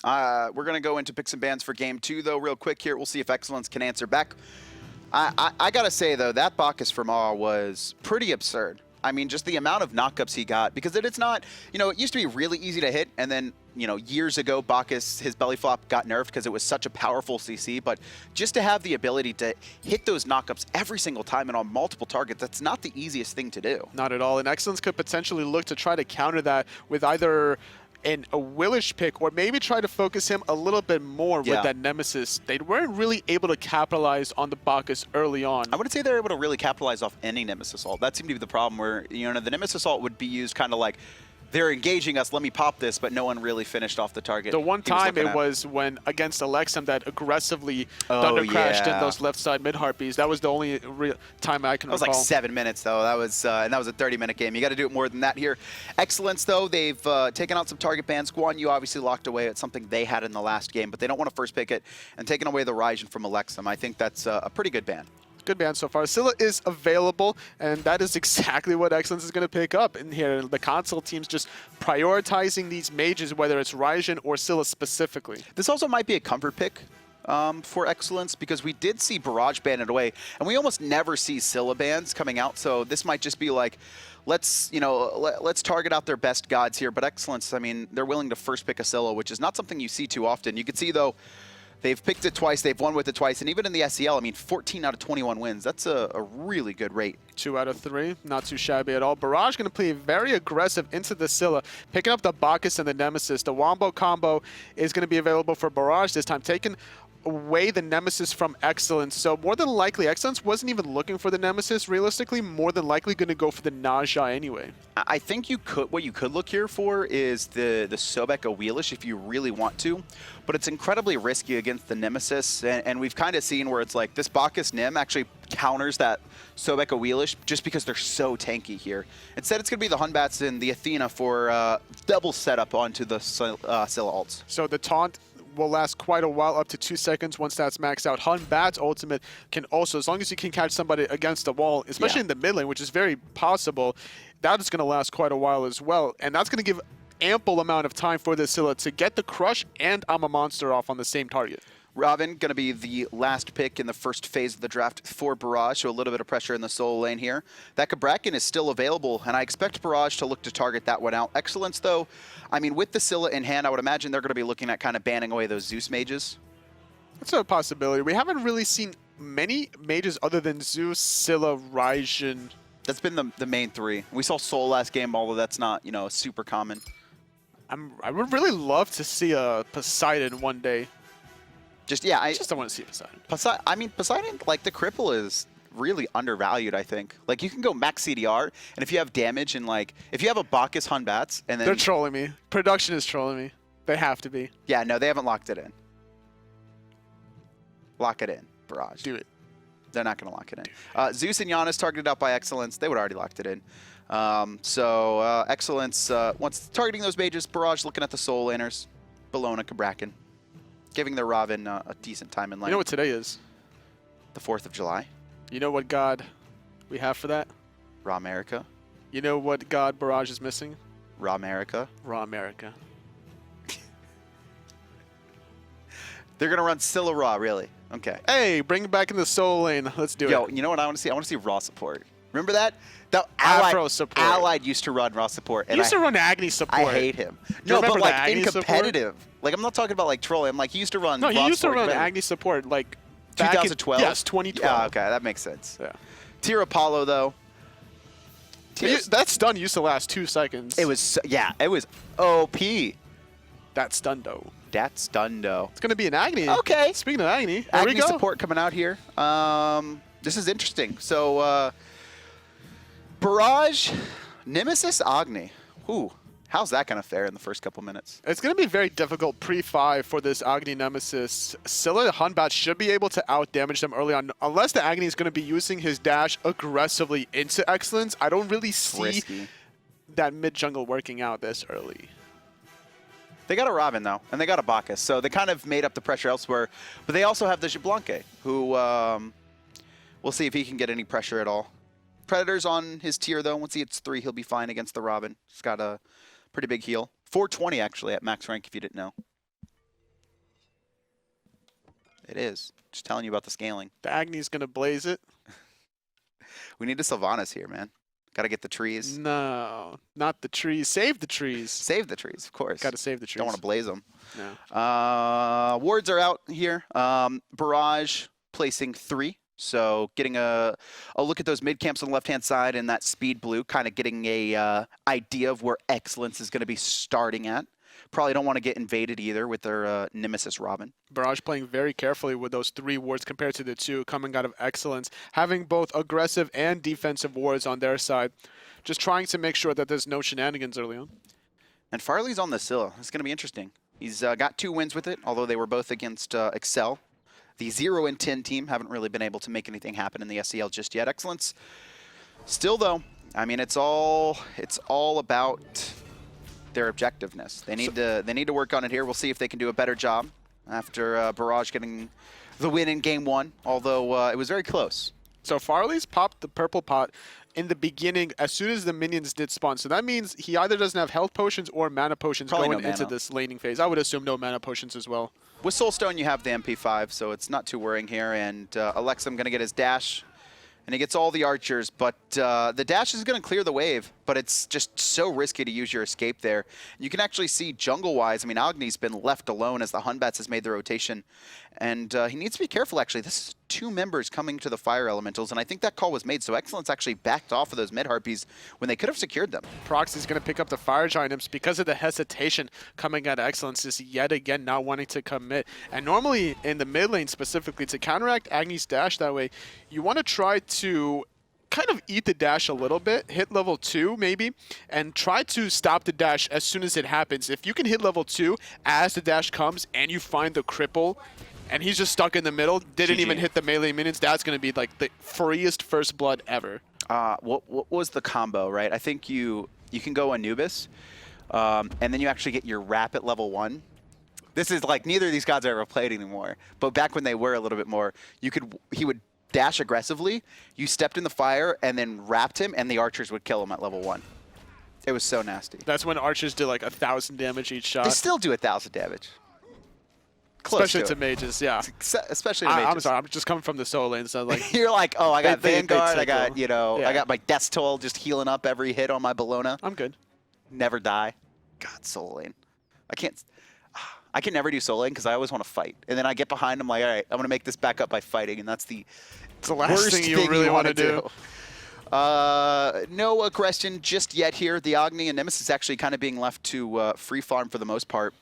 We're going to go into picks and bans for game 2, though, real quick here. We'll see if Excellence can answer back. I got to say, though, that Bacchus from Awe was pretty absurd. I mean, just the amount of knockups he got, because it's not, you know, it used to be really easy to hit, and then, you know, years ago, Bacchus, his belly flop got nerfed because it was such a powerful CC, but just to have the ability to hit those knockups every single time and on multiple targets, that's not the easiest thing to do. Not at all, and Excellence could potentially look to try to counter that with either a Willish pick, or maybe try to focus him a little bit more with that Nemesis. They weren't really able to capitalize on the Bacchus early on. I wouldn't say they're able to really capitalize off any Nemesis ult. That seemed to be the problem where, you know, the Nemesis ult would be used kind of like, they're engaging us, let me pop this, but no one really finished off the target. The one time it was when against Elexum that aggressively Thunder crashed in those left side mid harpies. That was the only time I can recall. That was like 7 minutes though. That was and that was a 30-minute game. You got to do it more than that here. Excellence though, they've taken out some target bans. Guan Yu obviously locked away at something they had in the last game, but they don't want to first pick it, and taking away the Ryzen from Elexum. I think that's a pretty good ban. Good ban so far. Scylla is available, and that is exactly what Excellence is going to pick up in here. The console team's just prioritizing these mages, whether it's Ryzen or Scylla specifically. This also might be a comfort pick for Excellence, because we did see Barrage ban it away, and we almost never see Scylla bans coming out, so this might just be like, let's target out their best gods here. But Excellence, I mean, they're willing to first pick a Scylla, which is not something you see too often. You can see, though, they've picked it twice, they've won with it twice, and even in the SCL, I mean, 14 out of 21 wins. That's a really good rate. 2 out of 3, not too shabby at all. Barrage going to play very aggressive into the Scylla, picking up the Bacchus and the Nemesis. The Wombo combo is going to be available for Barrage this time, taking away the Nemesis from Excellence. So more than likely, Excellence wasn't even looking for the Nemesis. Realistically, more than likely going to go for the Naja anyway. I think what you could look here for is the Sobek Wheelish if you really want to, but it's incredibly risky against the Nemesis, and we've kind of seen where it's like this Bacchus Nim actually counters that Sobek Wheelish just because they're so tanky here. Instead, it's going to be the Hunbats and the Athena for double setup onto the Scylla ults. So the taunt will last quite a while, up to 2 seconds once that's maxed out. Batz ultimate can also, as long as you can catch somebody against the wall, especially in the mid lane, which is very possible, that is going to last quite a while as well. And that's going to give ample amount of time for the Scylla to get the Crush and I'm a Monster off on the same target. Ravana going to be the last pick in the first phase of the draft for Barrage, so a little bit of pressure in the solo lane here. That Xbalanque is still available, and I expect Barrage to look to target that one out. Excellence, though, I mean, with the Scylla in hand, I would imagine they're going to be looking at kind of banning away those Zeus mages. That's a possibility. We haven't really seen many mages other than Zeus, Scylla, Ryzen. That's been the main 3. We saw Soul last game, although that's not, you know, super common. I would really love to see a Poseidon one day. I just don't want to see Poseidon. I mean, Poseidon, like, the cripple is really undervalued, I think. Like, you can go max CDR, and if you have damage and, like, if you have a Bacchus Hunbats, and then... They're trolling me. Production is trolling me. They have to be. Yeah, no, they haven't locked it in. Lock it in, Barrage. Do it. They're not going to lock it in. Zeus and Giannis targeted out by Excellence. They would have already locked it in. Excellence, once targeting those mages, Barrage looking at the soul laners, Bellona, Xbalanque, giving their Ravana a decent time in lane. You know what today is? The 4th of July. You know what god we have for that? Raw America. You know what god Barrage is missing? Raw America. Raw America. They're going to run Scylla Raw, really? Okay. Hey, bring it back in the soul lane. Let's do it. Yo, you know what I want to see? I want to see Raw support. Remember that? Afro support. Allied used to run Raw support. He used to run Agni support. I hate him. No, but like in competitive. Like, I'm not talking about like trolling. I'm like, he used to run. No, he used to run Agni support like 2012. Yes, 2012. Yeah, okay, that makes sense. Yeah. Tier Apollo though. That stun used to last 2 seconds. It was it was OP. That stun though. That stun though. It's gonna be an Agni. Okay. Speaking of Agni, Agni support coming out here. This is interesting. So. Barrage, Nemesis, Agni. Ooh, how's that going to fare in the first couple minutes? It's going to be very difficult pre-5 for this Agni Nemesis. Scylla Hunbat should be able to out-damage them early on, unless the Agni is going to be using his dash aggressively into Excellence. I don't really see that mid-jungle working out this early. They got a Ravana, though, and they got a Bacchus, so they kind of made up the pressure elsewhere. But they also have the Xbalanque, who we'll see if he can get any pressure at all. Predator's on his tier, though. Once he hits 3, he'll be fine against the Ravana. He's got a pretty big heal. 420, actually, at max rank, if you didn't know. It is. Just telling you about the scaling. The Agni's going to blaze it. We need a Sylvanas here, man. Got to get the trees. No, not the trees. Save the trees. Save the trees, of course. Got to save the trees. Don't want to blaze them. No. Wards are out here. Barrage placing 3. So getting a look at those mid camps on the left-hand side and that speed blue, kind of getting a idea of where Excellence is going to be starting at. Probably don't want to get invaded either with their Nemesis Robin. Barrage playing very carefully with those 3 wards compared to the 2 coming out of Excellence, having both aggressive and defensive wards on their side. Just trying to make sure that there's no shenanigans early on. And Farleez on the Scylla. It's going to be interesting. He's got 2 wins with it, although they were both against Excel. The 0-10 team haven't really been able to make anything happen in the SCL just yet. Excellence. Still, though, I mean, it's all about their objectiveness. They need to work on it here. We'll see if they can do a better job after Barrage getting the win in game 1, although it was very close. So Farleez popped the purple pot in the beginning as soon as the minions did spawn. So that means he either doesn't have health potions or mana potions Probably going no into mana. this laning phase. I would assume no mana potions as well. With Soulstone, you have the MP5, so it's not too worrying here. And Elexum going to get his dash, and he gets all the archers. But the dash is going to clear the wave, but it's just so risky to use your escape there. You can actually see jungle-wise, I mean, Agni's been left alone as the Batz has made the rotation. And he needs to be careful, actually. This is 2 members coming to the Fire Elementals, and I think that call was made. So Excellence actually backed off of those mid-harpies when they could have secured them. Proxy's going to pick up the Fire Giants because of the hesitation coming out of Excellence, is yet again not wanting to commit. And normally in the mid lane specifically, to counteract Agni's dash that way, you want to try to kind of eat the dash a little bit, hit level 2 maybe, and try to stop the dash as soon as it happens. If you can hit level 2 as the dash comes and you find the cripple, and he's just stuck in the middle, didn't even hit the melee minions, that's going to be like the freest first blood ever. What was the combo, right? I think you can go Anubis, and then you actually get your Wrap at level 1. This is like, neither of these gods are ever played anymore, but back when they were a little bit more, he would dash aggressively, you stepped in the fire, and then wrapped him, and the archers would kill him at level 1. It was so nasty. That's when archers did like 1,000 damage each shot. They still do 1,000 damage. Close Especially to mages, yeah. Especially to mages. I'm sorry, I'm just coming from the solo lane, so like... You're like, oh, I got Vanguard, I got, tickle. you know, Yeah. I got my Death's Toll just healing up every hit on my Bellona. I'm good. Never die. God, solo lane. I can never do solo lane because I always want to fight. And then I get behind, I'm like, all right, I'm going to make this back up by fighting, and that's the last worst thing you really want to do. No aggression just yet here. The Agni and Nemesis actually kind of being left to free farm for the most part,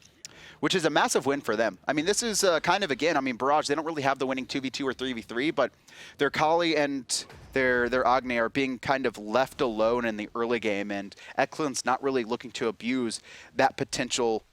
which is a massive win for them. I mean, this is kind of, again, I mean, Barrage, they don't really have the winning 2v2 or 3v3, but their Kali and their Agni are being kind of left alone in the early game, and Excellence not really looking to abuse that potential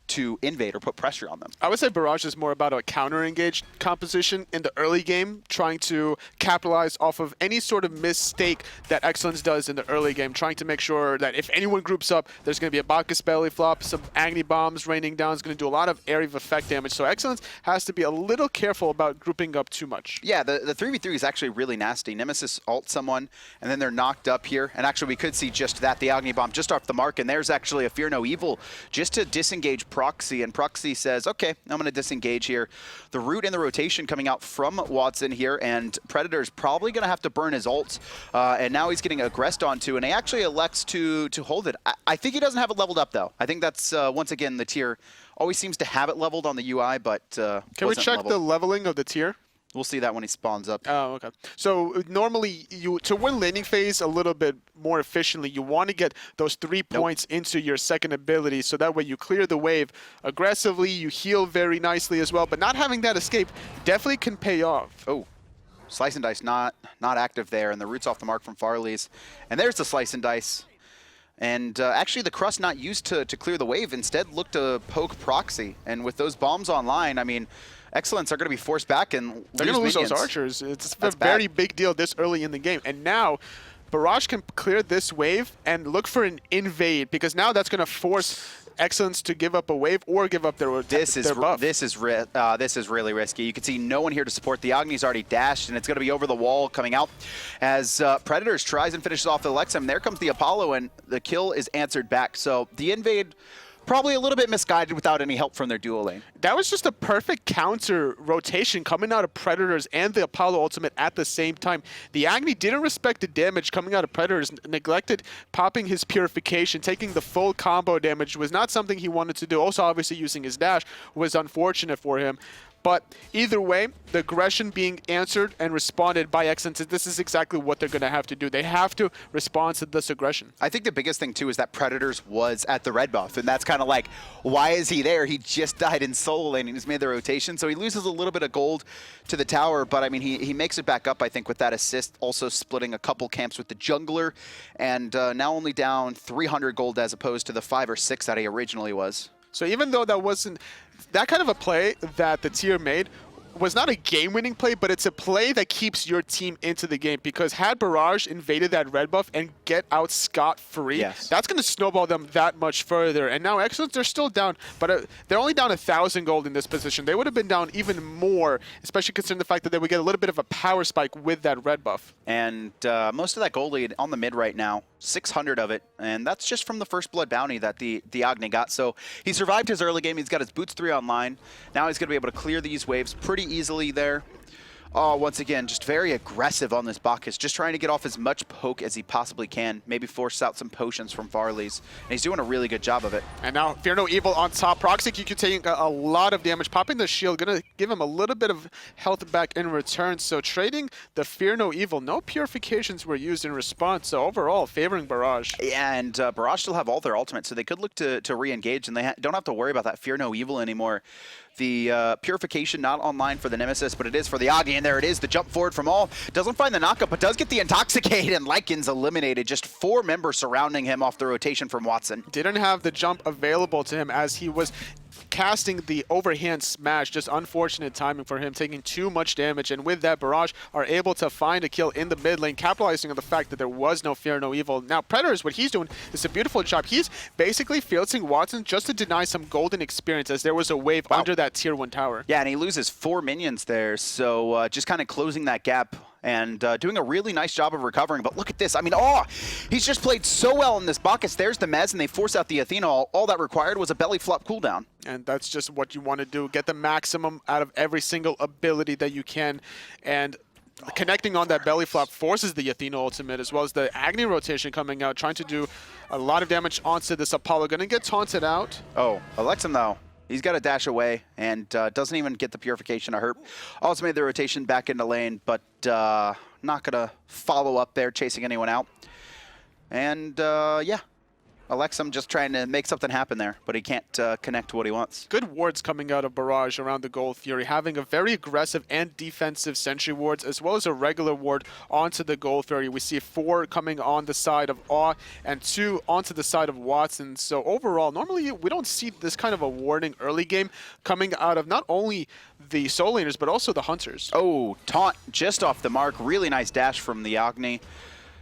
to invade or put pressure on them. I would say Barrage is more about a counter-engaged composition in the early game, trying to capitalize off of any sort of mistake that Excellence does in the early game, trying to make sure that if anyone groups up, there's going to be a Bacchus belly flop, some Agni bombs raining down. It's going to do a lot of area of effect damage, so Excellence has to be a little careful about grouping up too much. Yeah, the 3v3 is actually really nasty. Nemesis ults someone, and then they're knocked up here, and actually we could see just that, the Agni bomb just off the mark, and there's actually a Fear No Evil just to disengage Proxy, and Proxy says, okay, I'm going to disengage here. The root and the rotation coming out from Watson here, and Predator's probably going to have to burn his ult, and now he's getting aggressed onto, and he actually elects to hold it. I think he doesn't have it leveled up, though. I think that's, once again, the tier always seems to have it leveled on the UI, but Can we check the leveling of the tier? We'll see that when he spawns up. Oh, okay. So normally, to win laning phase a little bit more efficiently, you want to get those 3 points into your second ability, so that way you clear the wave aggressively, you heal very nicely as well, but not having that escape definitely can pay off. Oh, Slice and Dice not active there, and the root's off the mark from Farleez. And there's the Slice and Dice. And actually the Crust not used to clear the wave, instead looked to poke Proxy. And with those bombs online, I mean, Excellence are going to be forced back and they're going to lose minions. those archers. It's That's a very big deal this early in the game. And now Barrage can clear this wave and look for an invade, because now that's going to force Excellence to give up a wave or give up their buff. This is really risky. You can see no one here to support. The Agni's already dashed, and it's going to be over the wall coming out as Predators tries and finishes off the Elexum. There comes the Apollo, and the kill is answered back. So the invade probably a little bit misguided without any help from their duo lane. That was just a perfect counter rotation coming out of Predators and the Apollo ultimate at the same time. The Agni didn't respect the damage coming out of Predators, neglected popping his purification, taking the full combo damage was not something he wanted to do. Also, obviously, using his dash was unfortunate for him. But either way, the aggression being answered and responded by Excellence, this is exactly what they're going to have to do. They have to respond to this aggression. I think the biggest thing, too, is that Predators was at the red buff, and that's kind of like, why is he there? He just died in solo lane and he's made the rotation, so he loses a little bit of gold to the tower, but, I mean, he makes it back up, I think, with that assist, also splitting a couple camps with the jungler, and now only down 300 gold as opposed to the 5 or 6 that he originally was. So even though that wasn't that kind of a play that the tier made was not a game-winning play, but it's a play that keeps your team into the game, because had Barrage invaded that red buff and get out scot-free, that's going to snowball them that much further. And now Excellence, they're still down, but they're only down 1,000 gold in this position. They would have been down even more, especially considering the fact that they would get a little bit of a power spike with that red buff. And most of that gold lead on the mid right now, 600 of it, and that's just from the first blood bounty that the Agni got. So he survived his early game. He's got his boots 3 online. Now he's going to be able to clear these waves pretty easily there. Oh, once again, just very aggressive on this Bacchus, just trying to get off as much poke as he possibly can, maybe force out some potions from Farleez, and he's doing a really good job of it. And now Fear No Evil on top. prOxyQQ taking a lot of damage, popping the shield, gonna give him a little bit of health back in return. So trading the Fear No Evil, no purifications were used in response, so overall favoring Barrage. Yeah, and Barrage still have all their ultimates, so they could look to re-engage, and they don't have to worry about that Fear No Evil anymore. The purification not online for the Nemesis, but it is for the Agni, and there it is, the jump forward from all. Doesn't find the knockup, but does get the Intoxicate, and Lycan's eliminated. Just 4 members surrounding him off the rotation from Watson. Didn't have the jump available to him as he was casting the overhand smash. Just unfortunate timing for him, taking too much damage, and with that, Barrage are able to find a kill in the mid lane, capitalizing on the fact that there was no Fear No Evil. Now Predators, what he's doing is a beautiful job. He's basically fielding Watson just to deny some golden experience, as there was a wave under that tier 1 tower. Yeah, and he loses 4 minions there, so just kind of closing that gap and doing a really nice job of recovering. But look at this. I mean, he's just played so well in this Bacchus. There's the Mez, and they force out the Athena. All that required was a belly flop cooldown. And that's just what you want to do. Get the maximum out of every single ability that you can. And connecting on that belly flop forces the Athena ultimate, as well as the Agni rotation coming out, trying to do a lot of damage onto this Apollo. Going to get taunted out. Oh, Elexum, though. He's got to dash away and doesn't even get the purification of Herp. Also made the rotation back into lane, but not going to follow up there, chasing anyone out. And yeah, Elexum just trying to make something happen there, but he can't connect to what he wants. Good wards coming out of Barrage around the Gold Fury, having a very aggressive and defensive sentry wards, as well as a regular ward onto the Gold Fury. We see 4 coming on the side of Awe and 2 onto the side of Watson. So overall, normally we don't see this kind of a warding early game coming out of not only the solo laners, but also the hunters. Oh, taunt just off the mark. Really nice dash from the Agni.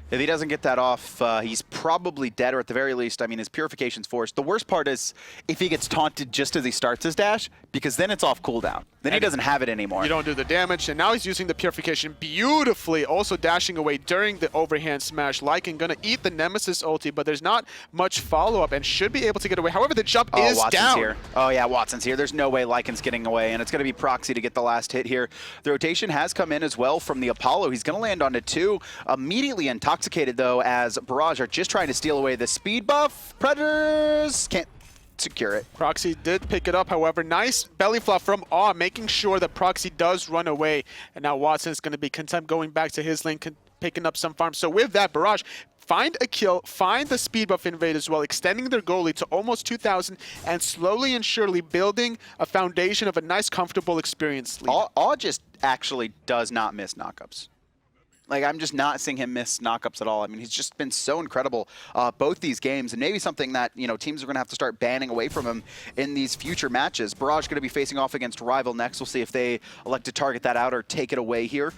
If he doesn't get that off, he's probably dead, or at the very least, I mean, his purification's forced. The worst part is if he gets taunted just as he starts his dash, because then it's off cooldown. Then he doesn't have it anymore. You don't do the damage, and now he's using the purification beautifully, also dashing away during the overhand smash. Lycan gonna eat the Nemesis ulti, but there's not much follow-up and should be able to get away. However, the jump is Watson's down. Here. Oh yeah, Watson's here. There's no way Lycan's getting away, and it's gonna be Proxy to get the last hit here. The rotation has come in as well from the Apollo. He's gonna land onto 2. Immediately intoxicated though, as Barrage are just trying to steal away the speed buff. Predators can't secure it. Proxy did pick it up, however. Nice belly flop from Awe, making sure that Proxy does run away. And now Watson is going to be content going back to his lane, picking up some farms. So with that, Barrage find a kill, find the speed buff invade as well, extending their goal lead to almost 2,000, and slowly and surely building a foundation of a nice, comfortable experience lead. Awe just actually does not miss knockups. Like, I'm just not seeing him miss knockups at all. I mean, he's just been so incredible both these games, and maybe something that, you know, teams are going to have to start banning away from him in these future matches. Barrage going to be facing off against Rival next. We'll see if they elect to target that out or take it away here.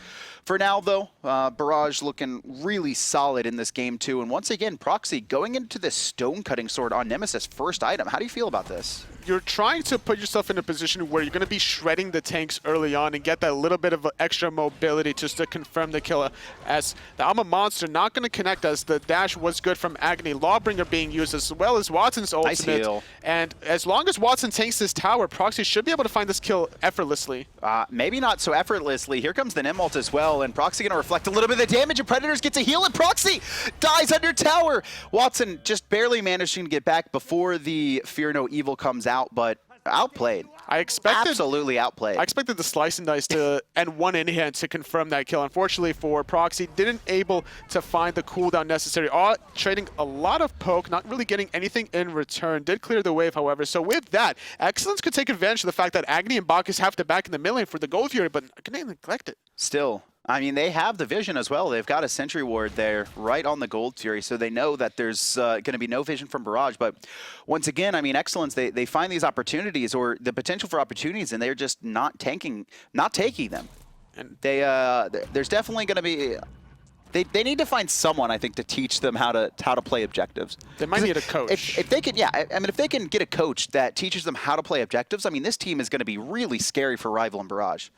For now, though, Barrage looking really solid in this game, too. And once again, Proxy going into this stone-cutting sword on Nemesis, first item. How do you feel about this? you're trying to put yourself in a position where you're going to be shredding the tanks early on and get that little bit of extra mobility just to confirm the kill. As the Alma Monster not going to connect, as the dash was good from Agni. Lawbringer being used as well as Watson's ultimate. Nice heal. And as long as Watson tanks this tower, Proxy should be able to find this kill effortlessly. Maybe not so effortlessly. Here comes the Nimult as well, and Proxy going to reflect a little bit of the damage, and Predators gets a heal, and Proxy dies under tower. Watson just barely managing to get back before the Fear No Evil comes out, but outplayed. Absolutely outplayed. I expected the Slice and Dice to and one in hand to confirm that kill. Unfortunately for Proxy, didn't able to find the cooldown necessary. Trading a lot of poke, not really getting anything in return. Did clear the wave, however. So with that, Excellence could take advantage of the fact that Agni and Bacchus have to back in the mid lane for the Gold Fury, but can they neglect it? Still, I mean, they have the vision as well. They've got a Sentry Ward there right on the Gold Fury, so they know that there's going to be no vision from Barrage. But once again, I mean, Excellence, they find these opportunities or the potential for opportunities, and they're just not taking them. And there's definitely going to be... They need to find someone, I think, to teach them how to play objectives. They might need a coach. If they can, yeah, I mean, if they can get a coach that teaches them how to play objectives, I mean, this team is going to be really scary for Rival and Barrage.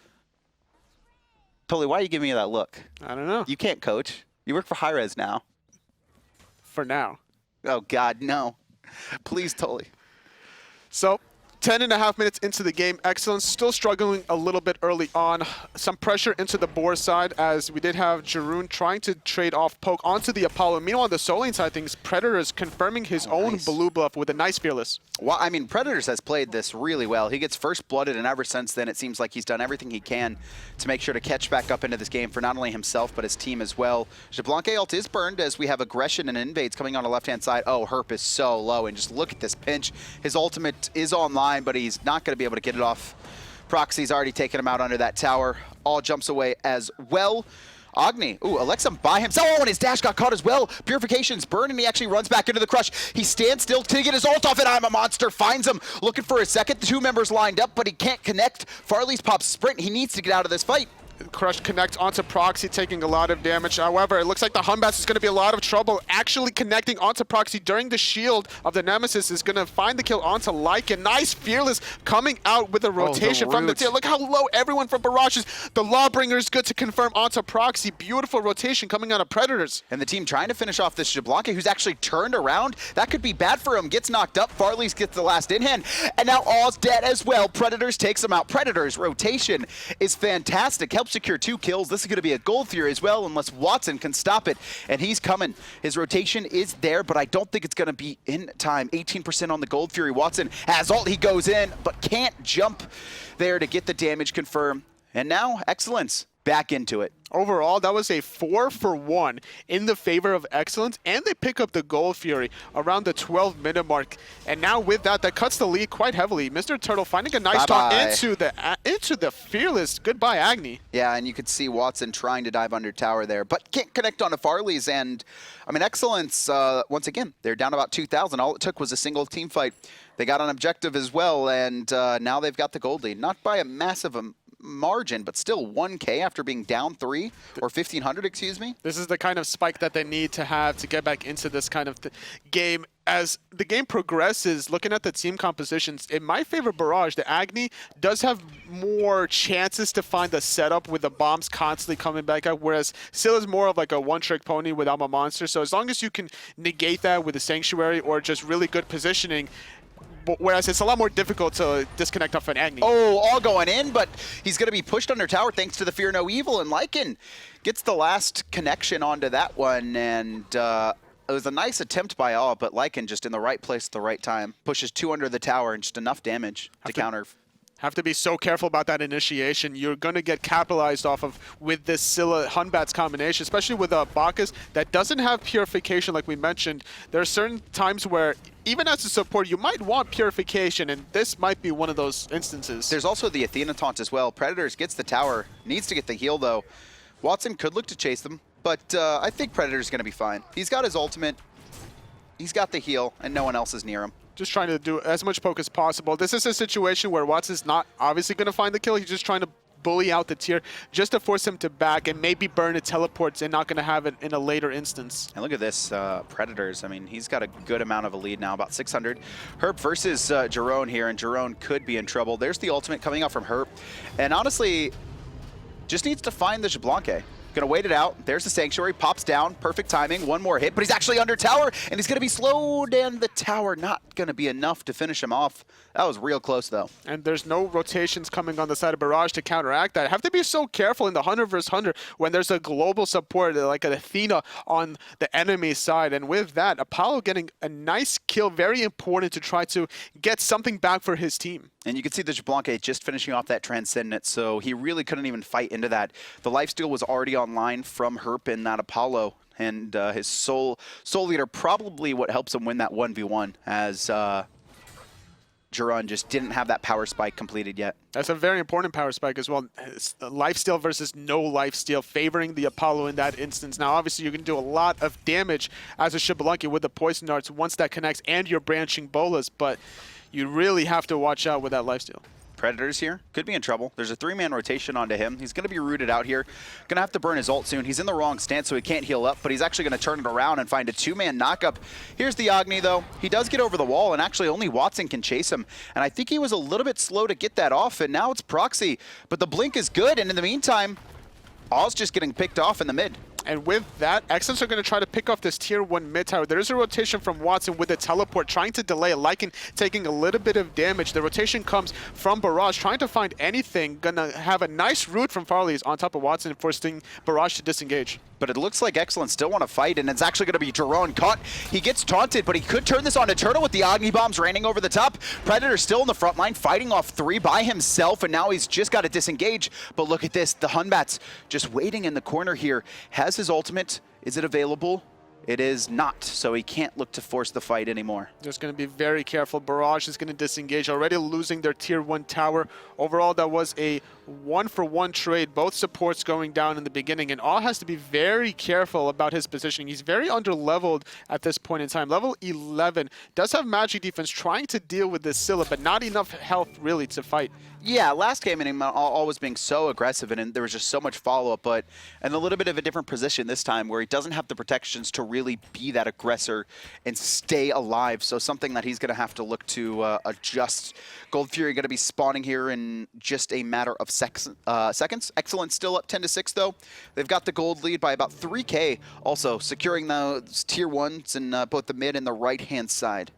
Totally, why are you giving me that look? I don't know. You can't coach. You work for hi-rez now. For now. Oh, God, no. Please, Totally. So, 10.5 minutes into the game. Excellence still struggling a little bit early on. Some pressure into the Boar side as we did have Jeroen trying to trade off poke onto the Apollo. Meanwhile, on the Soul Lane side things, Predators confirming his own blue buff with a nice Fearless. Well, I mean, Predators has played this really well. He gets first blooded, and ever since then, it seems like he's done everything he can to make sure to catch back up into this game for not only himself, but his team as well. Xbalanque ult is burned as we have aggression and invades coming on the left-hand side. Oh, Herp is so low, and just look at this pinch. His ultimate is online, but he's not going to be able to get it off. Proxy's already taken him out under that tower. All jumps away as well. Agni, Elexum by himself. Oh, and his dash got caught as well. Purification's burned, and he actually runs back into the crush. He stands still to get his ult off, and I'm a Monster finds him. Looking for a second. The two members lined up, but he can't connect. Farleez pops sprint. He needs to get out of this fight. Crush connects onto Proxy, taking a lot of damage. However, it looks like the Humbatz is going to be a lot of trouble. Actually connecting onto Proxy during the shield of the Nemesis is going to find the kill onto Lycan. Nice Fearless coming out with a rotation from the tail. Look how low everyone from Barrage is. The Lawbringer is good to confirm onto Proxy. Beautiful rotation coming out of Predators. And the team trying to finish off this Xbalanque, who's actually turned around. That could be bad for him. Gets knocked up. Farleez gets the last in hand. And now all's dead as well. Predators takes him out. Predators rotation is fantastic. Helps secure 2 kills. This is going to be a Gold Fury as well, unless Watson can stop it. And he's coming. His rotation is there, but I don't think it's going to be in time. 18% on the Gold Fury. Watson has ult. He goes in, but can't jump there to get the damage confirmed. And now, Excellence back into it. Overall, that was a 4-for-1 in the favor of Excellence, and they pick up the Gold Fury around the 12-minute mark. And now with that, that cuts the lead quite heavily. Mr. Turtle finding a nice start into the Fearless. Goodbye, Agni. Yeah, and you could see Watson trying to dive under tower there, but can't connect onto Farleez. And I mean, Excellence, once again, they're down about 2,000. All it took was a single team fight. They got an objective as well, and now they've got the gold lead. Not by a massive margin, but still 1K after being down 3 or 1,500, excuse me. This is the kind of spike that they need to have to get back into this kind of game. As the game progresses, looking at the team compositions, it might favor Barrage. The Agni does have more chances to find the setup with the bombs constantly coming back up, whereas Scylla's more of like a one-trick pony with Alma Monster. So as long as you can negate that with a Sanctuary or just really good positioning, whereas it's a lot more difficult to disconnect off an Agni. Oh, all going in, but he's going to be pushed under tower thanks to the Fear No Evil, and Lycan gets the last connection onto that one, and it was a nice attempt by all, but Lycan just in the right place at the right time. Pushes 2 under the tower and just enough damage to counter. Have to be so careful about that initiation. You're going to get capitalized off of with this Scylla Humbatz combination, especially with Bacchus that doesn't have purification like we mentioned. There are certain times where even as a support, you might want purification, and this might be one of those instances. There's also the Athena taunt as well. Predators gets the tower, needs to get the heal though. Watson could look to chase them, but I think Predator's going to be fine. He's got his ultimate, he's got the heal, and no one else is near him. Just trying to do as much poke as possible. This is a situation where Watson's not obviously going to find the kill. He's just trying to bully out the tier just to force him to back and maybe burn a teleports and not going to have it in a later instance. And look at this, Predators. I mean, he's got a good amount of a lead now, about 600. Herp versus Jeron here, and Jeron could be in trouble. There's the ultimate coming out from Herp. And honestly, just needs to find the Xbalanque. Gonna wait it out. There's the Sanctuary, pops down, perfect timing, one more hit, but he's actually under tower, and he's gonna be slowed, and the tower not gonna be enough to finish him off. That was real close, though. And there's no rotations coming on the side of Barrage to counteract that. Have to be so careful in the 100 versus 100 when there's a global support like an Athena on the enemy side. And with that, Apollo getting a nice kill, very important to try to get something back for his team. And you can see the Xbalanque just finishing off that Transcendent, so he really couldn't even fight into that. The lifesteal was already online from Herp in that Apollo, and his soul leader probably what helps him win that 1v1, as Jeron just didn't have that power spike completed yet. That's a very important power spike as well. Lifesteal versus no lifesteal, favoring the Apollo in that instance. Now, obviously, you can do a lot of damage as a Xbalanque with the poison darts once that connects and your branching bolas, but you really have to watch out with that lifesteal. Predators here could be in trouble. There's a 3-man rotation onto him. He's going to be rooted out here. Going to have to burn his ult soon. He's in the wrong stance, so he can't heal up, but he's actually going to turn it around and find a 2-man knockup. Here's the Agni, though. He does get over the wall, and actually only Watson can chase him. And I think he was a little bit slow to get that off, and now it's Proxy. But the blink is good, and in the meantime, Aw's just getting picked off in the mid. And with that, Excellence are going to try to pick off this tier 1 mid tower. There is a rotation from Watson with a teleport, trying to delay. Lycan taking a little bit of damage. The rotation comes from Barrage, trying to find anything. Going to have a nice root from Farleez on top of Watson, forcing Barrage to disengage. But it looks like Excellence still want to fight, and it's actually going to be Jeron caught. He gets taunted, but he could turn this on to Turtle with the Agni bombs raining over the top. Predator still in the front line, fighting off 3 by himself, and now he's just got to disengage. But look at this, the Hunbats just waiting in the corner here. Has his ultimate. Is it available? It is not, so he can't look to force the fight anymore. Just going to be very careful. Barrage is going to disengage, already losing their tier 1 tower. Overall, that was a 1-for-1 trade, both supports going down in the beginning, and Awe has to be very careful about his positioning. He's very under-leveled at this point in time. Level 11, does have magic defense, trying to deal with this Scylla, but not enough health really to fight. Yeah, last game in Awe was being so aggressive, and there was just so much follow-up, but in a little bit of a different position this time, where he doesn't have the protections to really be that aggressor and stay alive. So something that he's going to have to look to adjust. Gold Fury going to be spawning here in just a matter of seconds. Excellent still up 10-6 though. They've got the gold lead by about 3K. Also securing those tier 1s in both the mid and the right-hand side.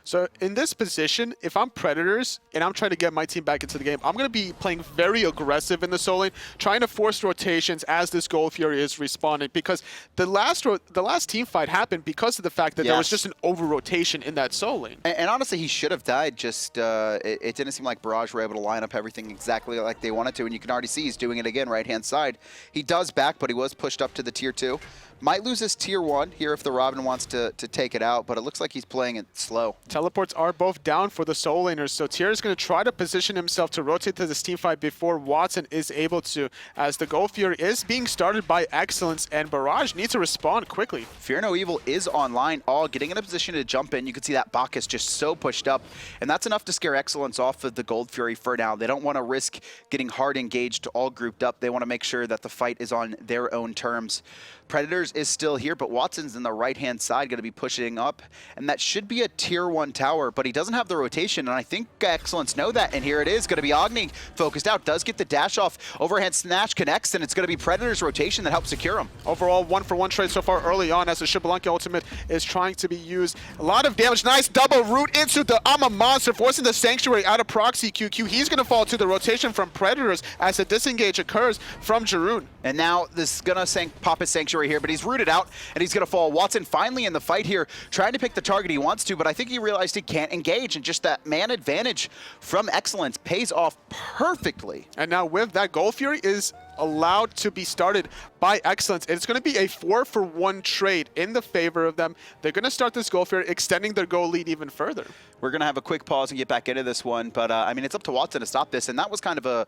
So in this position, if I'm Predators and I'm trying to get my team back into the game, I'm going to be playing very aggressive in the soul lane, trying to force rotations as this Gold Fury is respawning, because the last team fight happened because of the fact that there was just an over-rotation in that soul lane. And honestly, he should have died, just it didn't seem like Barrage were able to line up everything exactly like they wanted to, and you can already see he's doing it again, right-hand side. He does back, but he was pushed up to the tier 2. Might lose his tier 1 here if the Ravana wants to take it out, but it looks like he's playing it slow. Teleports are both down for the soul laners, so Tier is going to try to position himself to rotate to this team fight before Watson is able to, as the Gold Fury is being started by Excellence, and Barrage needs to respond quickly. Fear No Evil is online, all getting in a position to jump in. You can see that Bacchus just so pushed up, and that's enough to scare Excellence off of the Gold Fury for now. They don't want to risk getting hard engaged, all grouped up. They want to make sure that the fight is on their own terms. Predators is still here, but Watson's in the right-hand side, going to be pushing up, and that should be a tier 1 tower, but he doesn't have the rotation, and I think Excellence know that, and here it is, going to be Agni focused out, does get the dash off, overhand snatch connects, and it's going to be Predator's rotation that helps secure him. Overall, 1-for-1 trade so far early on as the Xbalanque ultimate is trying to be used. A lot of damage, nice double root into the I'm a Monster, forcing the Sanctuary out of prOxyQQ. He's going to fall to the rotation from Predators as a disengage occurs from Jeron. And now this is going to pop his Sanctuary here, but he's rooted out, and he's going to fall. Watson finally in the fight here, trying to pick the target he wants to, but I think he realized he can't engage, and just that man advantage from Excellence pays off perfectly. And now with that, Gold Fury is allowed to be started by Excellence. It's going to be a 4-for-1 trade in the favor of them. They're going to start this Gold Fury, extending their goal lead even further. We're going to have a quick pause and get back into this one, but I mean, it's up to Watson to stop this, and that was kind of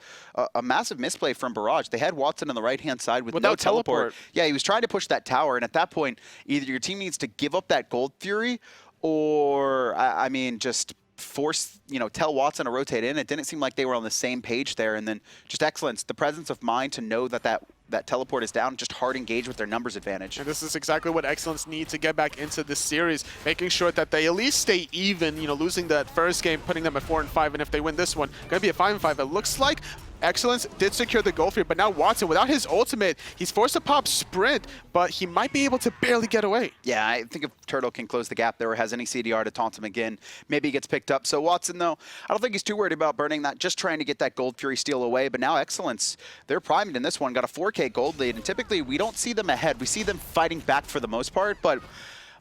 a massive misplay from Barrage. They had Watson on the right-hand side with no teleport. Yeah, he was trying to push that tower, and at that point, either your team needs to give up that Gold Fury, or, I mean, just force, tell Watson to rotate in. It didn't seem like they were on the same page there. And then just Excellence, the presence of mind to know that teleport is down, just hard engage with their numbers advantage. And this is exactly what Excellence need to get back into this series, making sure that they at least stay even, losing that first game, putting them at 4-5, and if they win this one, going to be a 5-5. It looks like Excellence did secure the goal for you, but now Watson, without his ultimate, he's forced to pop Sprint, but he might be able to barely get away. Yeah, I think if Turtle can close the gap there or has any CDR to taunt him again, maybe he gets picked up. So Watson, though, I don't think he's too worried about burning that, just trying to get that Gold Fury steal away. But now Excellence, they're primed in this one, got a 4K gold lead, and typically we don't see them ahead. We see them fighting back for the most part, but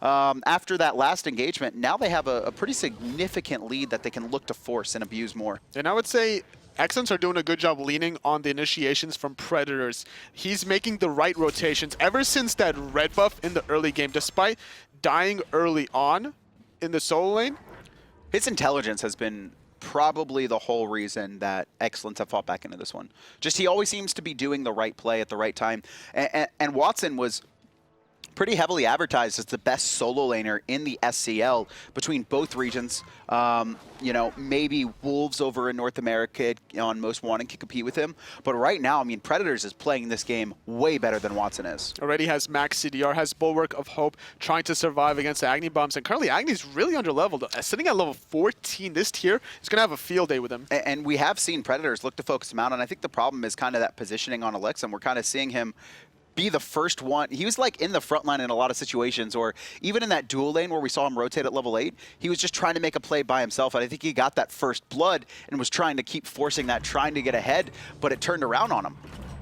after that last engagement, now they have a pretty significant lead that they can look to force and abuse more. And I would say Excellence are doing a good job leaning on the initiations from Predators. He's making the right rotations ever since that red buff in the early game, despite dying early on in the solo lane. His intelligence has been probably the whole reason that Excellence have fought back into this one. Just he always seems to be doing the right play at the right time. And Watson was pretty heavily advertised as the best solo laner in the SCL between both regions. Maybe Wolves over in North America on Most Wanted can compete with him. But right now, I mean, Predators is playing this game way better than Watson is. Already has max CDR, has Bulwark of Hope, trying to survive against the Agni bombs. And currently, Agni's really under-leveled. Sitting at level 14 this tier, is going to have a field day with him. And we have seen Predators look to focus him out. And I think the problem is kind of that positioning on Elexum. We're kind of seeing him be the first one. He was like in the front line in a lot of situations, or even in that dual lane where we saw him rotate at level 8, he was just trying to make a play by himself. And I think he got that first blood and was trying to keep forcing that, trying to get ahead, but it turned around on him.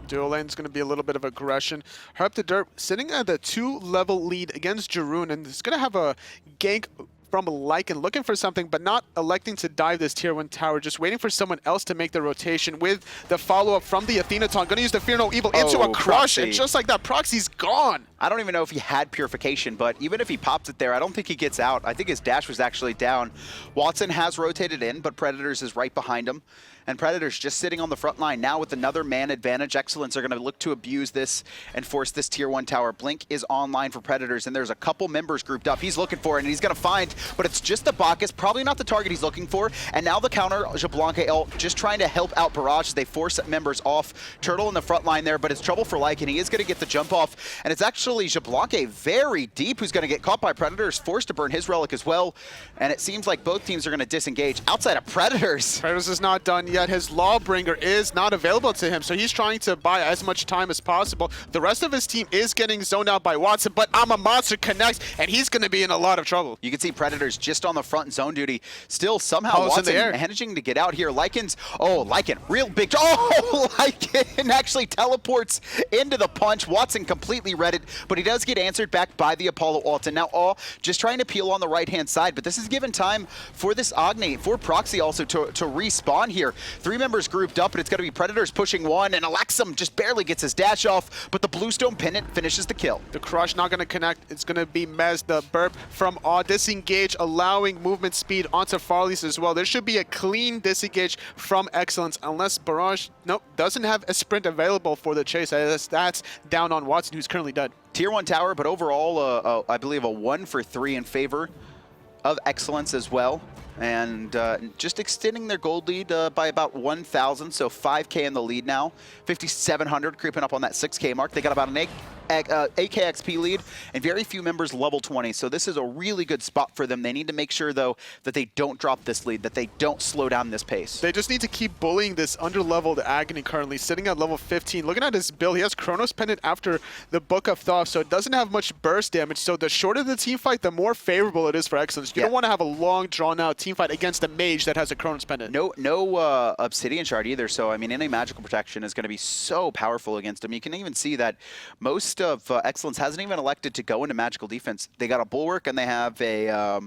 Dual lane's going to be a little bit of aggression. HerpTheDerp sitting at the 2-level lead against Jeroen, and it's going to have a gank from Lycan, looking for something, but not electing to dive this tier 1 tower, just waiting for someone else to make the rotation with the follow-up from the Athena taunt. Going to use the Fear No Evil into a crush, and just like that, Proxy's gone. I don't even know if he had Purification, but even if he pops it there, I don't think he gets out. I think his dash was actually down. Watson has rotated in, but Predators is right behind him. And Predators just sitting on the front line now with another man advantage. Excellence are going to look to abuse this and force this tier 1 tower. Blink is online for Predators, and there's a couple members grouped up. He's looking for it, and he's going to find, but it's just the Bacchus, probably not the target he's looking for. And now the counter, Xbalanque ult, just trying to help out Barrage as they force members off. Turtle in the front line there, but it's trouble for Lycan. He is going to get the jump off, and it's actually Xbalanque very deep who's going to get caught by Predators, forced to burn his relic as well. And it seems like both teams are going to disengage outside of Predators. Predators is not done yet. His Lawbringer is not available to him, so he's trying to buy as much time as possible. The rest of his team is getting zoned out by Watson, but I'm a Monster connects, and he's going to be in a lot of trouble. You can see Predators just on the front zone duty. Still somehow Watson managing to get out here. Lycan's, Lycan, real big, Lycan actually teleports into the punch. Watson completely read it, but he does get answered back by the Apollo ult. And now Awe just trying to peel on the right-hand side, but this is given time for this Agni, for Proxy also to respawn here. 3 members grouped up, and it's going to be Predators pushing one, and Elexum just barely gets his dash off, but the Bluestone Pennant finishes the kill. The crush not going to connect. It's going to be Mez, the burp from Awe. Disengage, allowing movement speed onto Farleez as well. There should be a clean disengage from Excellence, unless Barrage, doesn't have a sprint available for the chase. That's down on Watson, who's currently dead. Tier 1 tower, but overall, I believe a 1 for 3 in favor of Excellence as well. And just extending their gold lead by about 1,000, so 5K in the lead now. 5,700 creeping up on that 6K mark. They got about an 8K XP lead, and very few members level 20, so this is a really good spot for them. They need to make sure, though, that they don't drop this lead, that they don't slow down this pace. They just need to keep bullying this under-leveled Agni currently, sitting at level 15. Looking at his build, he has Chronos Pendant after the Book of Thoth, so it doesn't have much burst damage, so the shorter the team fight, the more favorable it is for Excellence. You don't want to have a long, drawn-out team fight against a mage that has a Chronos Pendant. No Obsidian Shard either, so, I mean, any magical protection is going to be so powerful against him. You can even see that most of Excellence hasn't even elected to go into magical defense. They got a Bulwark and they have a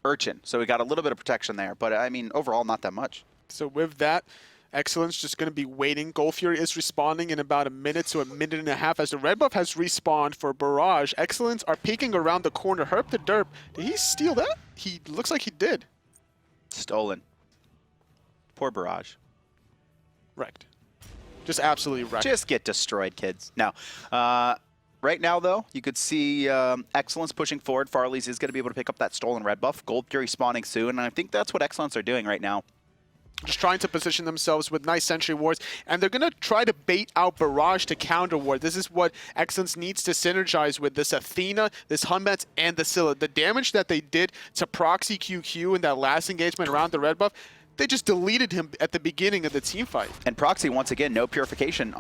Urchin, so we got a little bit of protection there, but I mean overall not that much. So with that, Excellence just going to be waiting. Gold Fury is respawning in about a minute to a minute and a half as the red buff has respawned for Barrage. Excellence are peeking around the corner. HerpTheDerp, did he steal that? He looks like he did. Stolen. Poor Barrage. Wrecked. Just absolutely wrecked. Just get destroyed, kids. No. right now, though. You could see Excellence pushing forward. Farleez is going to be able to pick up that stolen red buff. Gold Fury spawning soon, and I think that's what Excellence are doing right now. Just trying to position themselves with nice sentry wards, and they're going to try to bait out Barrage to counter ward. This is what Excellence needs to synergize with this Athena, this Batz, and the Scylla. The damage that they did to prOxyQQ in that last engagement around the red buff, they just deleted him at the beginning of the team fight. And Proxy, once again, no purification.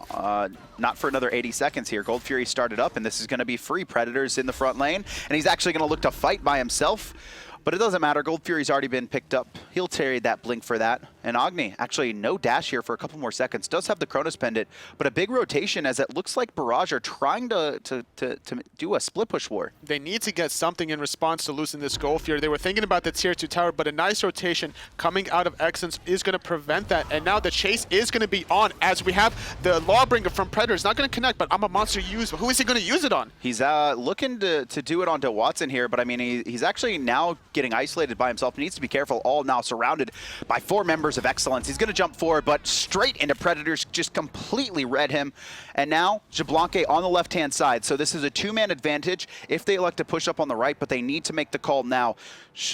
Not for another 80 seconds here. Gold Fury started up, and this is going to be free. Predators in the front lane, and he's actually going to look to fight by himself. But it doesn't matter. Gold Fury's already been picked up. He'll carry that blink for that. And Agni, actually no dash here for a couple more seconds. Does have the Chronos Pendant, but a big rotation as it looks like Barrage are trying to do a split push war. They need to get something in response to losing this Gold Fury. They were thinking about the tier 2 tower, but a nice rotation coming out of Excellence is going to prevent that. And now the chase is going to be on as we have the Lawbringer from Predators. Not going to connect, but I'm a monster user. Who is he going to use it on? He's looking to do it onto Watson here, but I mean, he's actually now getting isolated by himself. He needs to be careful. All now surrounded by 4 members of Excellence. He's going to jump forward, but straight into Predators, just completely read him. And now Xbalanque on the left-hand side. So this is a 2-man advantage if they elect to push up on the right, but they need to make the call now.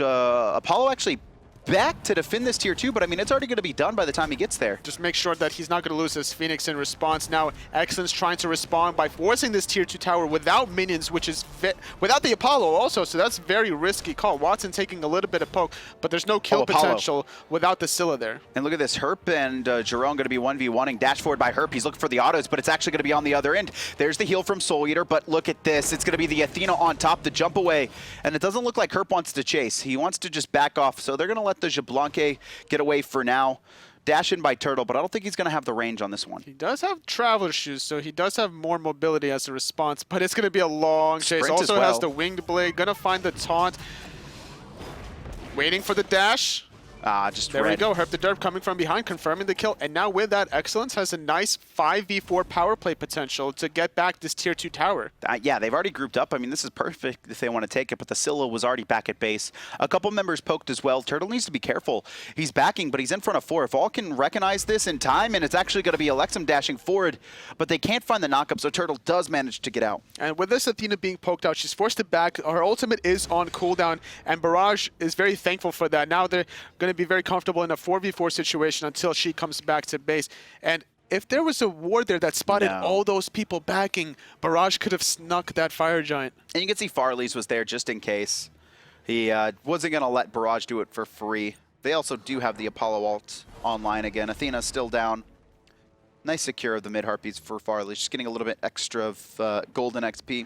Apollo actually back to defend this tier 2, but I mean, it's already going to be done by the time he gets there. Just make sure that he's not going to lose his Phoenix in response. Now, Excellence trying to respond by forcing this tier 2 tower without minions, which is without the Apollo also, so that's very risky call. Watson taking a little bit of poke, but there's no kill potential without the Scylla there. And look at this, Herp and Jeron going to be 1v1ing, dash forward by Herp. He's looking for the autos, but it's actually going to be on the other end. There's the heal from Soul Eater, but look at this. It's going to be the Athena on top, the jump away, and it doesn't look like Herp wants to chase. He wants to just back off, so they're going to let the Xbalanque get away for now. Dash in by Turtle, but I don't think he's going to have the range on this one. He does have Traveler Shoes, so he does have more mobility as a response, but it's going to be a long chase. Sprint Also as well. has the Winged Blade, going to find the taunt. Waiting for the dash. Just there red. we go. HerpTheDerp coming from behind, confirming the kill. And now with that, Excellence has a nice 5v4 power play potential to get back this tier 2 tower. Yeah, they've already grouped up. I mean, this is perfect if they want to take it, but the Scylla was already back at base. A couple members poked as well. Turtle needs to be careful. He's backing, but he's in front of 4. If all can recognize this in time, and it's actually going to be Elexum dashing forward, but they can't find the knockup, so Turtle does manage to get out. And with this Athena being poked out, she's forced to back. Her ultimate is on cooldown, and Barrage is very thankful for that. Now they're going to be very comfortable in a 4v4 situation until she comes back to base. And if there was a ward there that spotted all those people backing, Barrage could have snuck that Fire Giant. And you can see Farleez was there just in case. He wasn't going to let Barrage do it for free. They also do have the Apollo ult online again. Athena's still down. Nice secure of the mid-harpies for Farleez. Just getting a little bit extra of golden XP.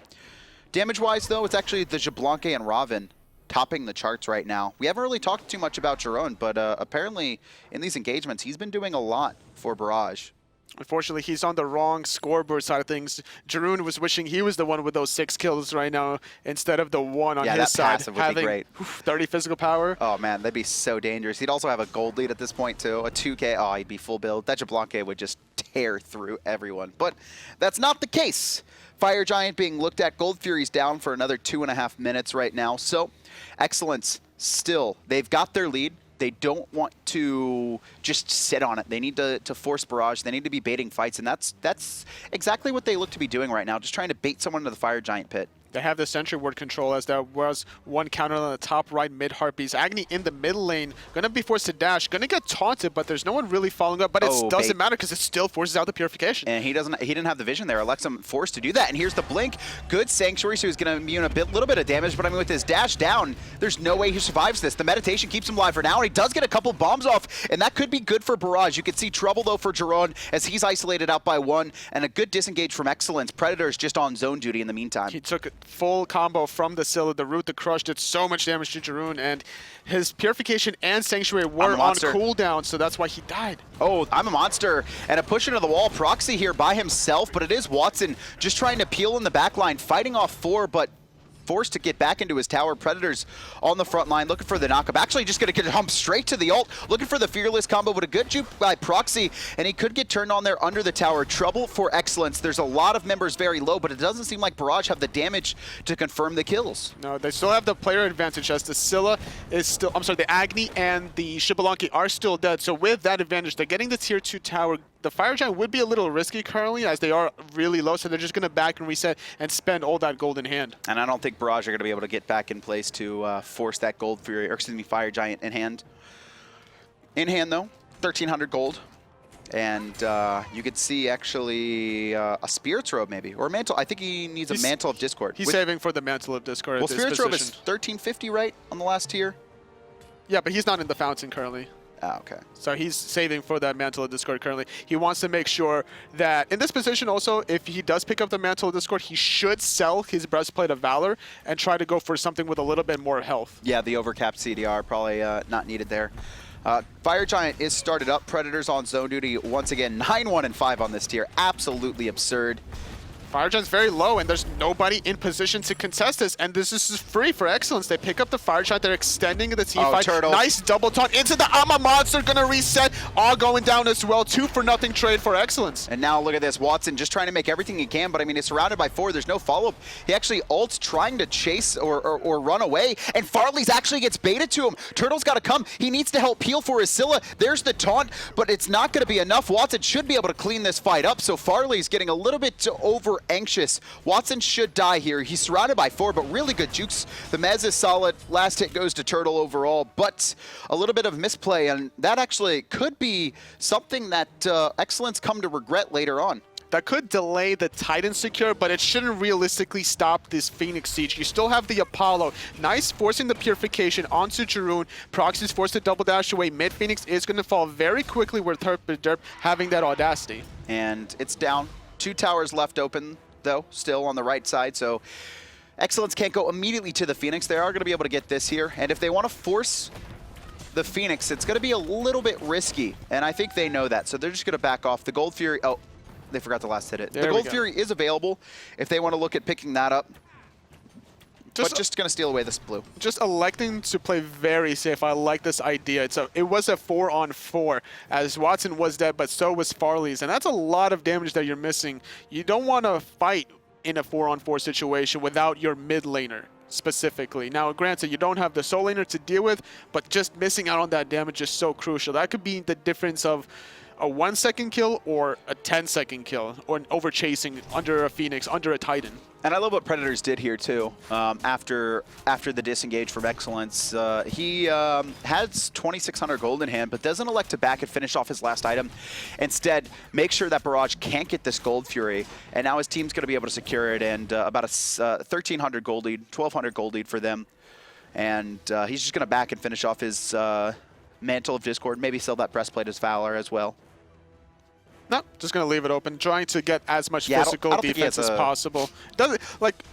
Damage-wise, though, it's actually the Xbalanque and Ravana topping the charts right now. We haven't really talked too much about Jeron, but apparently in these engagements, he's been doing a lot for Barrage. Unfortunately, he's on the wrong scoreboard side of things. Jeron was wishing he was the one with those 6 kills right now instead of the 1 on his side. Passive would be great. 30 physical power. Oh man, that'd be so dangerous. He'd also have a gold lead at this point too, a 2K. Oh, he'd be full build. That Xbalanque would just tear through everyone. But that's not the case. Fire Giant being looked at. Gold Fury's down for another 2.5 minutes right now. So Excellence still, they've got their lead. They don't want to just sit on it. They need to force Barrage. They need to be baiting fights, and that's exactly what they look to be doing right now, just trying to bait someone into the Fire Giant pit. They have the sentry ward control as there was one counter on the top right mid harpies. Agni in the middle lane, gonna be forced to dash, gonna get taunted, but there's no one really following up. But it doesn't matter because it still forces out the purification. And he didn't have the vision there. Elexum forced to do that. And here's the blink. Good Sanctuary, so he's gonna be in a little bit of damage. But I mean, with his dash down, there's no way he survives this. The meditation keeps him alive for now, and he does get a couple bombs off, and that could be good for Barrage. You can see trouble though for Jeron as he's isolated out by 1, and a good disengage from Excellence. Predator's just on zone duty in the meantime. He took a full combo from the Scylla. The Root, the Crush did so much damage to Jeron, and his Purification and Sanctuary were on cooldown, so that's why he died. Oh, I'm a monster. And a push into the wall. Proxy here by himself, but it is Watson just trying to peel in the back line, fighting off 4, but forced to get back into his tower. Predators on the front line looking for the knockup. Actually just going to hump straight to the ult, looking for the Fearless combo, but a good juke by Proxy, and he could get turned on there under the tower. Trouble for Excellence. There's a lot of members very low, but it doesn't seem like Barrage have the damage to confirm the kills. No, they still have the player advantage as the Scylla is still, the Agni and the Xbalanque are still dead. So with that advantage, they're getting the tier 2 tower the Fire Giant would be a little risky currently as they are really low, so they're just going to back and reset and spend all that gold in hand. And I don't think Barrage are going to be able to get back in place to force that Gold Fury, or excuse me, Fire Giant in hand. In hand, though, 1,300 gold. And you could see, actually, a Spirit's Robe, maybe. Or a Mantle. I think he needs a Mantle of Discord. He's saving for the Mantle of Discord Well, at this Spirit's Robe is position. 1,350, right, on the last tier? Yeah, but he's not in the Fountain currently. Ah, okay. So he's saving for that Mantle of Discord currently. He wants to make sure that in this position also, if he does pick up the Mantle of Discord, he should sell his Breastplate of Valor and try to go for something with a little bit more health. Yeah, the overcapped CDR probably not needed there. Fire Giant is started up. Predators on zone duty once again. 9-1 and 5 on this tier. Absolutely absurd. Fire Giant's very low, and there's nobody in position to contest this, and this is free for Excellence. They pick up the Fire Giant, they're extending the team fight. Turtle. Nice double taunt into the Ama Monster, gonna reset, all going down as well. 2-for-0 trade for Excellence. And now look at this, Watson just trying to make everything he can, but I mean, it's surrounded by 4, there's no follow-up. He actually ults trying to chase or run away, and Farleez actually gets baited to him. Turtle's gotta come, he needs to help peel for his Scylla. There's the taunt, but it's not gonna be enough. Watson should be able to clean this fight up, so Farleez getting a little bit over anxious. Watson should die here. He's surrounded by 4, but really good jukes. The Mez is solid. Last hit goes to Turtle overall, but a little bit of misplay, and that actually could be something that Excellence come to regret later on. That could delay the Titan secure, but it shouldn't realistically stop this Phoenix Siege. You still have the Apollo. Nice forcing the Purification onto Jeroen. Proxy's forced to double dash away. Mid Phoenix is going to fall very quickly with HerpTheDerp having that audacity. And it's down. 2 towers left open, though, still on the right side, so Excellence can't go immediately to the Phoenix. They are going to be able to get this here, and if they want to force the Phoenix, it's going to be a little bit risky, and I think they know that, so they're just going to back off. The Gold Fury, oh, they forgot to last hit it. The Gold Fury is available if they want to look at picking that up, but just going to steal away this blue. Just electing to play very safe. I like this idea. It was a 4-on-4 as Watson was dead, but so was Farleez. And that's a lot of damage that you're missing. You don't want to fight in a 4-on-4 situation without your mid laner specifically. Now, granted, you don't have the soul laner to deal with, but just missing out on that damage is so crucial. That could be the difference of a 1-second kill or a 10-second kill, or an over chasing under a Phoenix, under a Titan. And I love what Predators did here too. After the disengage from Excellence, he has 2,600 gold in hand, but doesn't elect to back and finish off his last item. Instead, make sure that Barrage can't get this Gold Fury, and now his team's going to be able to secure it. And about a 1,300 gold lead, 1,200 gold lead for them. And he's just going to back and finish off his Mantle of Discord, maybe sell that Breastplate as Valor as well. No, just going to leave it open, trying to get as much physical defense as possible.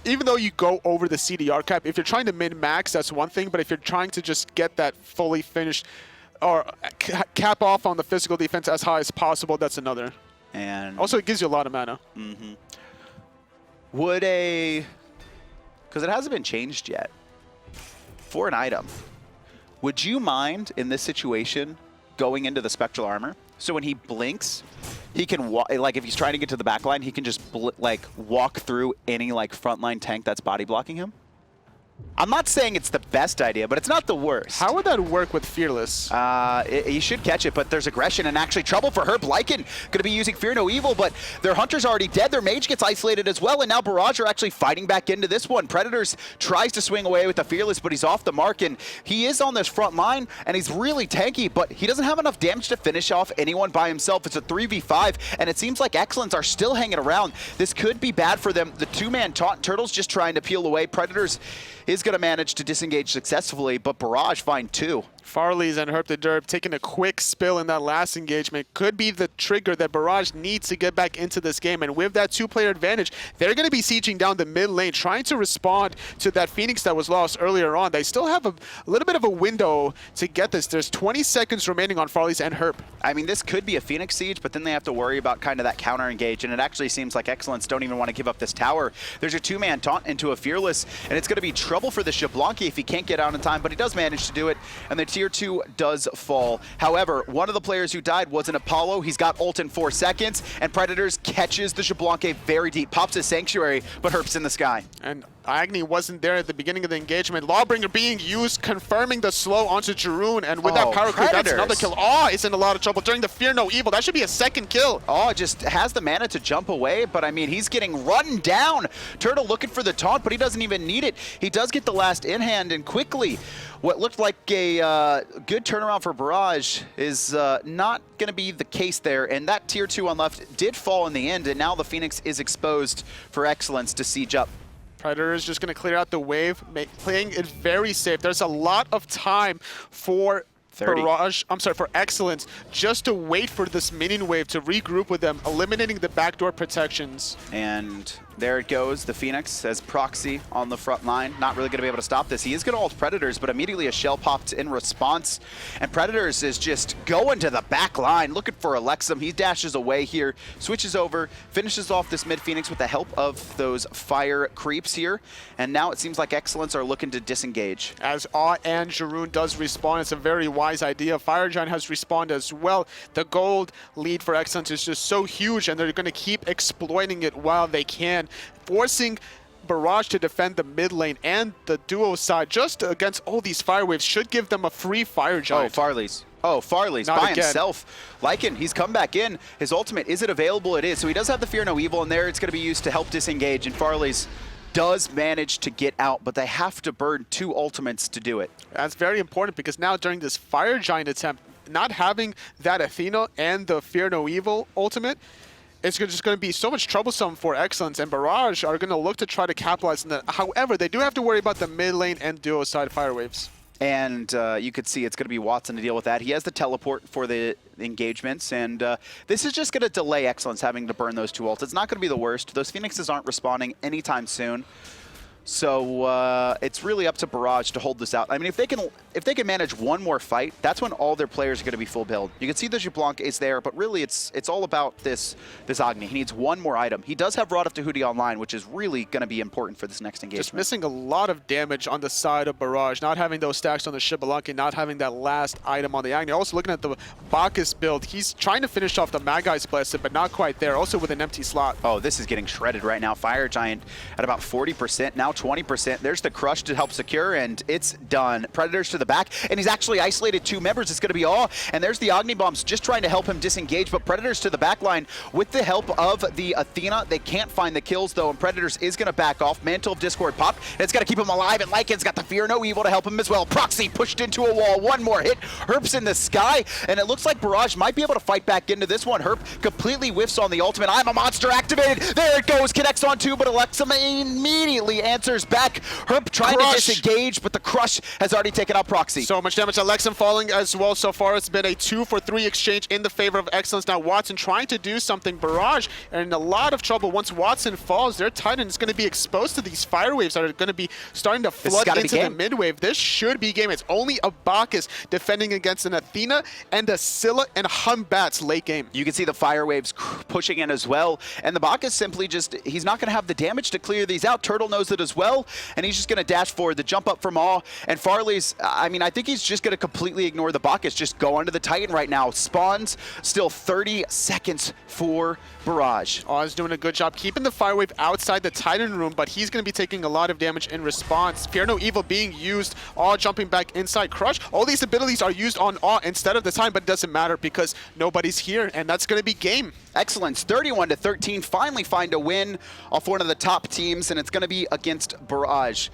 Even though you go over the CDR cap, if you're trying to min-max, that's one thing, but if you're trying to just get that fully finished or cap off on the physical defense as high as possible, that's another. And also, it gives you a lot of mana. Mm-hmm. Would because it hasn't been changed yet, for an item, would you mind in this situation going into the Spectral Armor? So when he blinks, he can if he's trying to get to the back line, he can just walk through any frontline tank that's body blocking him. I'm not saying it's the best idea, but it's not the worst. How would that work with Fearless? He should catch it, but there's aggression and actually trouble for Herb. Lycan going to be using Fear No Evil, but their Hunter's already dead. Their Mage gets isolated as well, and now Barrage are actually fighting back into this one. Predators tries to swing away with the Fearless, but he's off the mark, and he is on this front line, and he's really tanky, but he doesn't have enough damage to finish off anyone by himself. It's a 3v5, and it seems like Excellence are still hanging around. This could be bad for them. The 2-man taunt, Turtle's just trying to peel away. Predators is going to manage to disengage successfully, but Barrage find 2. Farleez and HerpTheDerp taking a quick spill in that last engagement could be the trigger that Barrage needs to get back into this game. And with that 2-player advantage, they're going to be sieging down the mid lane, trying to respond to that Phoenix that was lost earlier on. They still have a little bit of a window to get this. There's 20 seconds remaining on Farleez and Herp. I mean, this could be a Phoenix siege, but then they have to worry about kind of that counter engage, and it actually seems like Excellence don't even want to give up this tower. There's a 2-man taunt into a Fearless, and it's going to be trouble for the Xbalanque if he can't get out in time, but he does manage to do it, and the tier 2 does fall. However, one of the players who died was an Apollo. He's got ult in 4 seconds, and Predators catches the Xbalanque very deep, pops his Sanctuary, but Herp's in the sky. And Agni wasn't there at the beginning of the engagement. Lawbringer being used, confirming the slow onto Jeroen, and with that power creep, that's another kill. Awe is in a lot of trouble during the Fear No Evil. That should be a second kill. Awe just has the mana to jump away, but I mean, he's getting run down. Turtle looking for the taunt, but he doesn't even need it. He does get the last in hand, and quickly, what looked like a good turnaround for Barrage is not going to be the case there, and that tier 2 on left did fall in the end, and now the Phoenix is exposed for Excellence to siege up. Predator is just going to clear out the wave, playing it very safe. There's a lot of time for Barrage, for Excellence, just to wait for this minion wave to regroup with them, eliminating the backdoor protections. And there it goes. The Phoenix as proxy on the front line. Not really going to be able to stop this. He is going to ult Predators, but immediately a shell popped in response. And Predators is just going to the back line, looking for Elexum. He dashes away here, switches over, finishes off this mid Phoenix with the help of those fire creeps here. And now it seems like Excellence are looking to disengage. As Awe and Jeroen does respawn, it's a very wise idea. Fire Giant has respawned as well. The gold lead for Excellence is just so huge, and they're going to keep exploiting it while they can, forcing Barrage to defend the mid lane and the duo side just against all these fire waves should give them a free Fire Giant. Oh, Farleez. Oh, Farleez by himself. Lycan, he's come back in. His ultimate, is it available? It is. So he does have the Fear No Evil in there. It's going to be used to help disengage, and Farleez does manage to get out, but they have to burn 2 ultimates to do it. That's very important because now during this Fire Giant attempt, not having that Athena and the Fear No Evil ultimate, it's just going to be so much troublesome for Excellence, and Barrage are going to look to try to capitalize on that. However, they do have to worry about the mid lane and duo side fire waves. And you could see it's going to be Watson to deal with that. He has the teleport for the engagements, and this is just going to delay Excellence having to burn those 2 ults. It's not going to be the worst. Those Phoenixes aren't respawning anytime soon. So it's really up to Barrage to hold this out. I mean, if they can manage one more fight, that's when all their players are going to be full build. You can see the Xbalanque is there, but really it's all about this Agni. He needs one more item. He does have Rod of Tahuti online, which is really going to be important for this next engagement. Just missing a lot of damage on the side of Barrage, not having those stacks on the Xbalanque, not having that last item on the Agni. Also looking at the Bacchus build, he's trying to finish off the Magai's Blessed, but not quite there, also with an empty slot. Oh, this is getting shredded right now. Fire Giant at about 40%, now 20%. There's the Crush to help secure, and it's done. Predators to the back, and he's actually isolated 2 members. It's going to be Awe, and there's the Agni Bombs just trying to help him disengage, but Predators to the back line with the help of the Athena. They can't find the kills, though, and Predators is going to back off. Mantle of Discord popped, and it's got to keep him alive, and Lycan's got the Fear No Evil to help him as well. Proxy pushed into a wall. One more hit. Herp's in the sky, and it looks like Barrage might be able to fight back into this one. Herp completely whiffs on the ultimate. I'm a monster activated. There it goes. Connects on 2, but Elexum immediately answers back. Herp trying to disengage, but the Crush has already taken out Proxy. So much damage. Elexum falling as well. So far, it's been a 2-for-3 exchange in the favor of Excellence. Now Watson trying to do something. Barrage are in a lot of trouble. Once Watson falls, their Titan is going to be exposed to these fire waves that are going to be starting to flood into the mid wave. This should be game. It's only a Bacchus defending against an Athena and a Scylla and Batz late game. You can see the fire waves pushing in as well, and the Bacchus simply just, he's not going to have the damage to clear these out. Turtle knows it as well, and he's just going to dash forward. The jump up from Awe, and Farleez, I mean, I think he's just going to completely ignore the Bacchus, just go onto the Titan right now. Spawns, still 30 seconds for Barrage. Awe is doing a good job keeping the fire wave outside the Titan room, but he's going to be taking a lot of damage in response. Fear No Evil being used, Awe jumping back inside Crush. All these abilities are used on Awe instead of the Titan, but it doesn't matter because nobody's here, and that's going to be game. Excellence, 31-13, finally find a win off one of the top teams, and it's going to be against Barrage.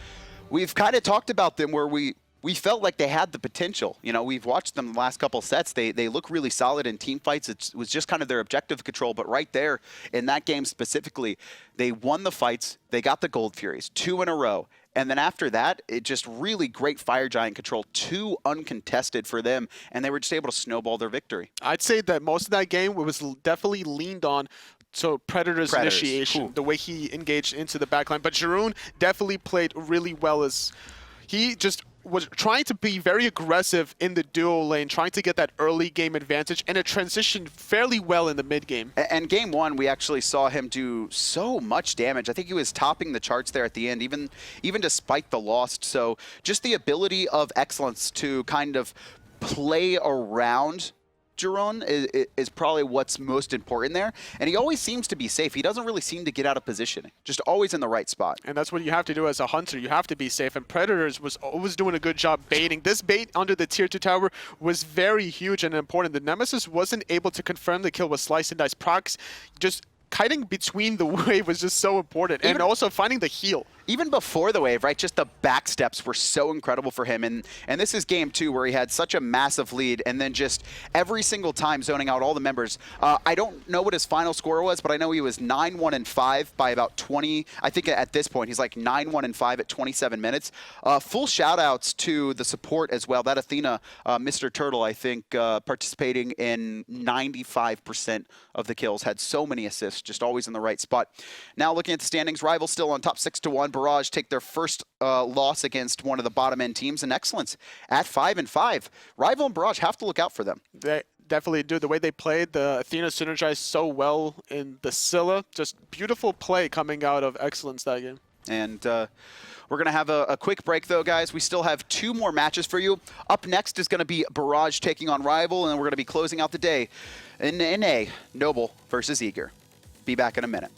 We've kind of talked about them where we felt like they had the potential. You know, we've watched them the last couple sets. They look really solid in team fights. It was just kind of their objective control, but right there in that game specifically, they won the fights. They got the Gold Furies, 2 in a row. And then after that, it just really great Fire Giant control, 2 uncontested for them, and they were just able to snowball their victory. I'd say that most of that game was definitely leaned on Predator's initiation, the way he engaged into the backline. But Jeroen definitely played really well as he just was trying to be very aggressive in the duo lane, trying to get that early game advantage, and it transitioned fairly well in the mid game. And game 1, we actually saw him do so much damage. I think he was topping the charts there at the end, even despite the loss. So just the ability of Excellence to kind of play around ManLikeJeron is probably what's most important there. And he always seems to be safe. He doesn't really seem to get out of position. Just always in the right spot. And that's what you have to do as a hunter. You have to be safe. And Predators was always doing a good job baiting. This bait under the tier 2 tower was very huge and important. The Nemesis wasn't able to confirm the kill with Slice and Dice. Prox just kiting between the wave was just so important. And also finding the heal. Even before the wave, right, just the back steps were so incredible for him. And this is game 2 where he had such a massive lead and then just every single time zoning out all the members. I don't know what his final score was, but I know he was 9-1-5 by about 20. I think at this point he's like 9-1-5 at 27 minutes. Full shout outs to the support as well. That Athena, Mr. Turtle, I think participating in 95% of the kills, had so many assists, just always in the right spot. Now looking at the standings, Rival still on top 6-1. Barrage take their first loss against one of the bottom end teams, and Excellence at 5-5. Rival and Barrage have to look out for them. They definitely do. The way they played, the Athena synergized so well in the Scylla. Just beautiful play coming out of Excellence that game. And we're going to have a quick break, though, guys. We still have 2 more matches for you. Up next is going to be Barrage taking on Rival, and we're going to be closing out the day in a Noble versus Eager. Be back in a minute.